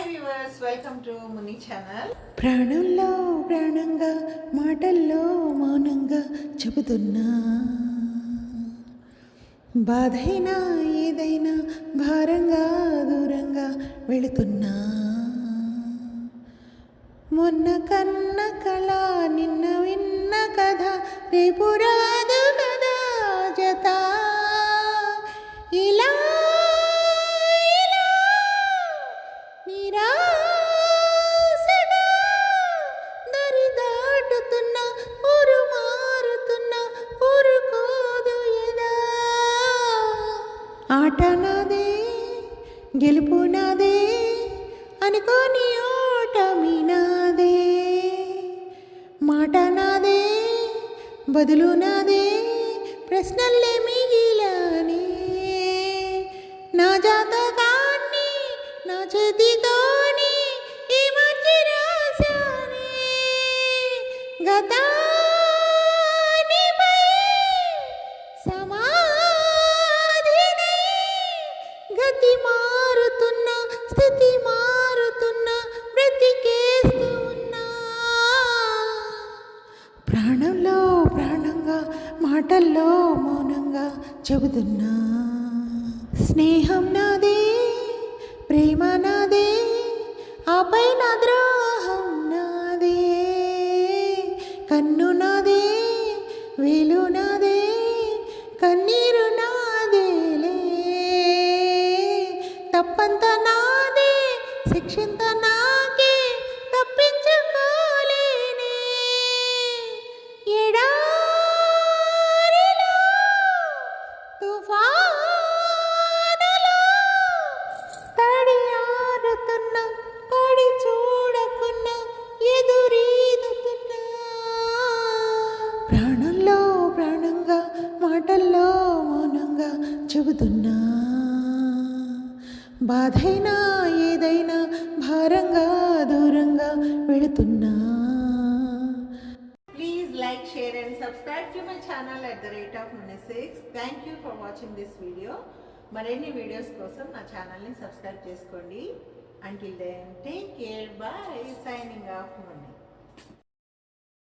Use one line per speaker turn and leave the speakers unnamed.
Viewers, welcome to Muni channel.
ప్రాణంలో ప్రాణంగా మాటల్లో మౌనంగా చెబుతున్నా, బాధైనా ఏదైనా భారంగా దూరంగా వెళుతున్నా. మొన్న కన్న కళ నిన్న విన్న కథ రేపు రాదు కదా జత. ఇలా నిరాశగా దరి దాటుతున్నా, ఊరు మారుతున్నా, ఊరుకోదు ఎదా. ఆట నాదే గెలుపు నాదే అనుకోని ఓటమి నాదే. మాట నాదే బదులు నాదే ప్రశ్నల్లే మిగిలానే. నా జాతకాన్ని నా చేతితోని ఈ మధ్య రాశానే. గతానిపై సమాధినై గతి మారుతున్నా, స్థితి మారుతున్నా, బ్రతికేస్తూ ఉన్నా. ప్రాణంలో ప్రాణంగా మాటల్లో మౌనంగా చెబుతున్నా. స్నేహం నాదే ప్రేమ నాదే ఆపై నా ద్రోహం నాదే. కన్ను నాదే వేలు నాదే కన్నీరు నాదేలే. తప్పంత నాదే శిక్షంత నాకే తప్పించుకోలేనే. ఎడారిలో తుఫానులో తడి ఆరుతున్నా, తడి చూడకున్నా ఎదురీదుతున్నా. ప్రాణంలో ప్రాణంగా మాటల్లో మౌనంగా చెబుతున్నా, బాధైనా ఏదైనా భారంగా దూరంగా వెళుతున్నా.
Please like, share and subscribe to my channel @Muni6. Thank you for watching this video. మరిన్ని వీడియోస్ కోసం నా ఛానల్ని సబ్స్క్రైబ్ చేసుకోండి. Until then, take care. Bye. Signing off, Muni.